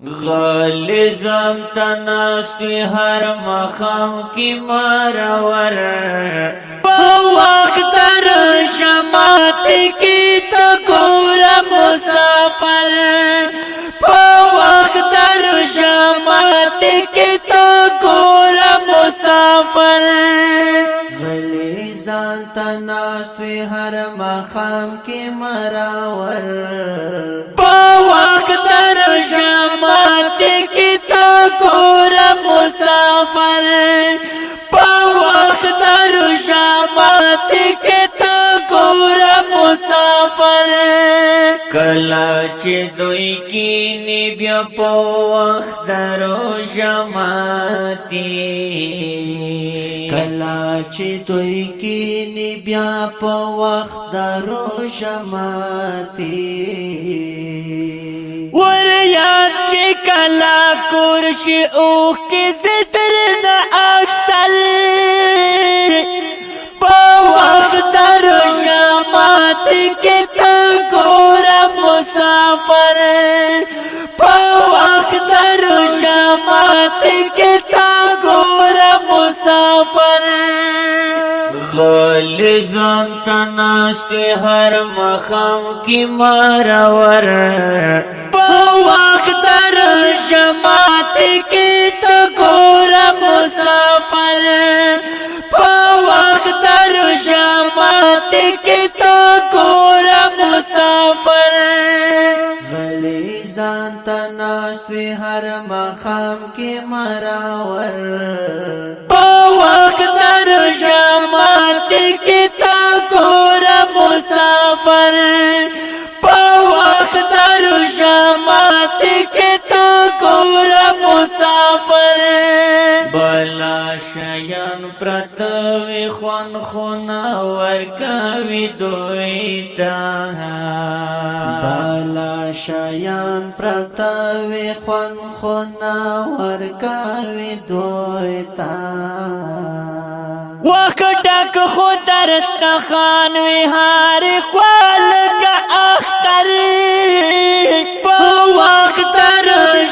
غالزم تناستی هر مخام کی مرور پا وقت در شمات کی تو گورا مسافر پا وقت در شمات کی تو گورا مسافر غلیزان تناستی هر مخام کی مرور پا وقت در شمات کی تو گورا مسافر پا وقت در شمات کی تو گورا مسافر کلا چه دوی کی نی بیا پا وقت در شماتی کلا چه دوی کی نی بیا پا وقت در شماتی وریاد چه کلا کورش اوخ کی زدر نا اکسر پا وقت در شمات کی تا گورا مسافر پا وقت در شمات کی تا گورا مسافر غالزان تناستی هر مخام کی مرور پا وقت در شمات کی تو گورا مسافر پا وقت در شمات کی تو گورا مسافر غلیزان تناستی هر مخام کی مرور پا وقت در شمات کی تو گورا مسافر پا وقت در شمات کی تو گورا مسافر بلا شیان پرتوی خون خونا ورکوی دویتا بلا شیان پرتوی خون خونا ورکوی دویتا وقتک خود درست خانوی هاری خوال کا اختر پا وقت در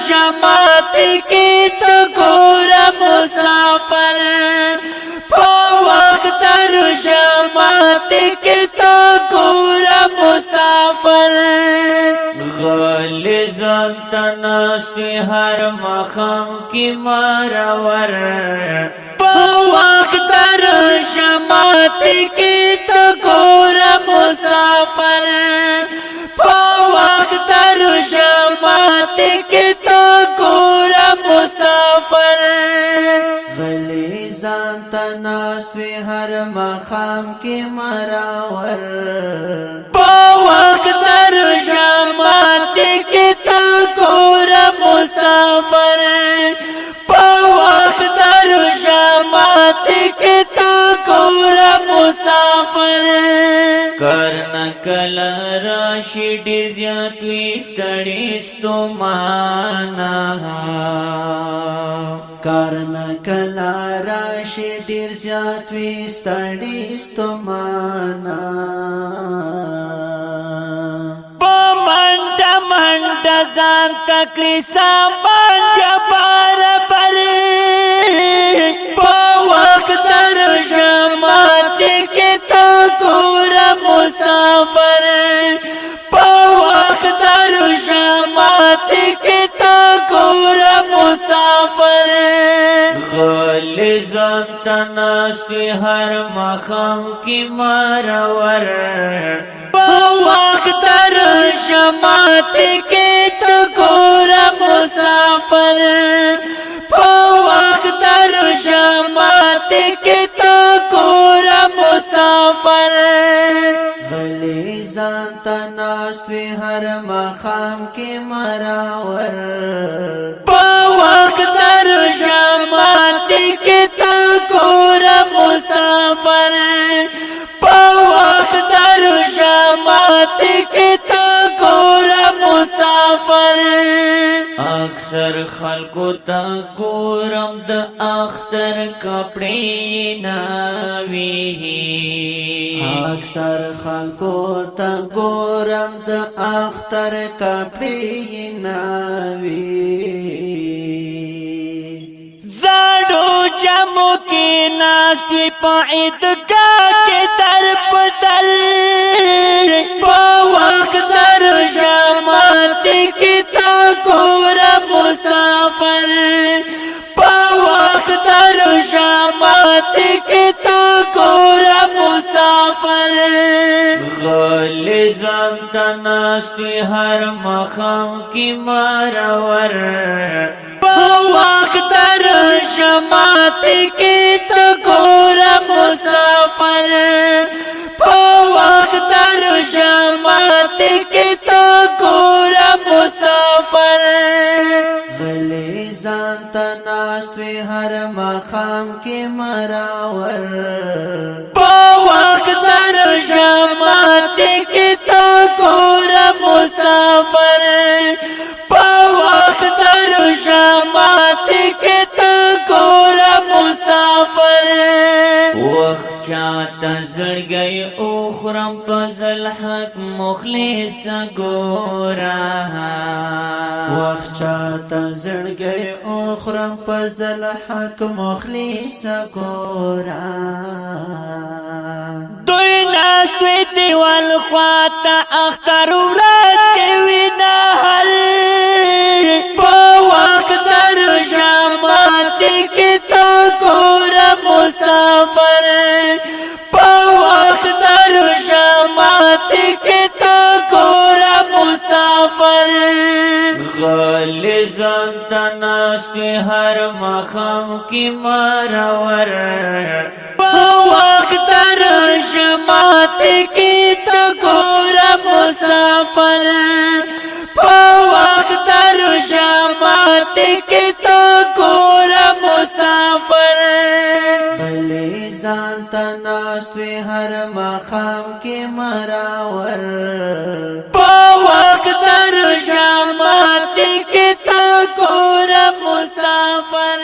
شمات کی تو گورا مسافر پا وقت در شمات کی تو گورا مسافر غالزان تناستی هر مخام کی مرور پا وقت در شمات کی تو گورا مسافر پا وقت در شمات کی تو گورا مسافر غلیزان تناستی هر مخام کی مرور پا وقت در شمات کی تو گورا مسافر پا وقت در شمات کی تو گورا مسافر کرنا کلا راشی ډیر زیات وی ستړي ستومانا کرنا کلا راشی ډیر زیات وی ستړي ستومانا په منډه منډه ځان تکلی سامان جبار پرې په وخت در شمات کی تو گورا مسافر په وخت در شمات کی تو گورا مسافر غالزان تناستی هر مخام کی مرور په وخت در شمات کی تو گورا مسافر په وخت در شمات کی تو گورا مسافر غلیزان تناستی هر مخام کی مرور په وخت در شمات کی تو گورا مسافر په وخت در شمات کی تو گورا مسافر اکثر خلقو تا گورم د اختر کپڑی ناوی اکثر خلقو تا گورم د اختر کپڑی ناوی جمو کی ناسوی پا عیدگاہ کی در پتر پا وقت در جماعت کی تا گورا مسافر پا وقت در جماعت کی تا گورا مسافر غلی زانتا ناسوی ہر مخام کی مارور وقت در جماعت کی تو گورا مسافر وقت در جماعت کی تو گورا مسافر غلی زانتا ناستوی ہر مقام کی مراور وقت در جماعت کی تو گورا مسافر وقت در جماعت کی تو گورا مسافر وقت چاہتا زڑ گئی اخرم پزل حق مخلص گورا وقت چاہتا زڑ گئے اخرم پزل حق مخلص گورا دوی ناس دوی دیوال خواتا اختر ورات کے وینا حل وقت در جماعت کی تو گورا مسافر وقت در جماعت کی تو گورا مسافر غلی زانتا ناس دوی ہر مخام کی مارور وقت در جماعت کی تو گورا مسافر وقت در جماعت کی تو گورا مسافر غلی زانتا ناستوی ہر مقام کی مراور وقت در جماعت کی تو گورا مسافر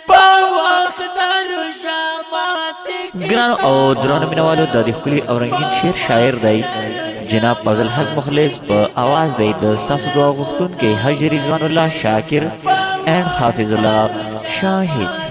وقت در جماعت کی گرانو او درانو مینوالو دا دی ښکلي او رنګین شعر شاعر دی جناب فضل حق مخلص په आवाज دی د ستاسو دعا غوښتونکي حاجي رضوان الله شاکر اینڈ حافظ الله شاهد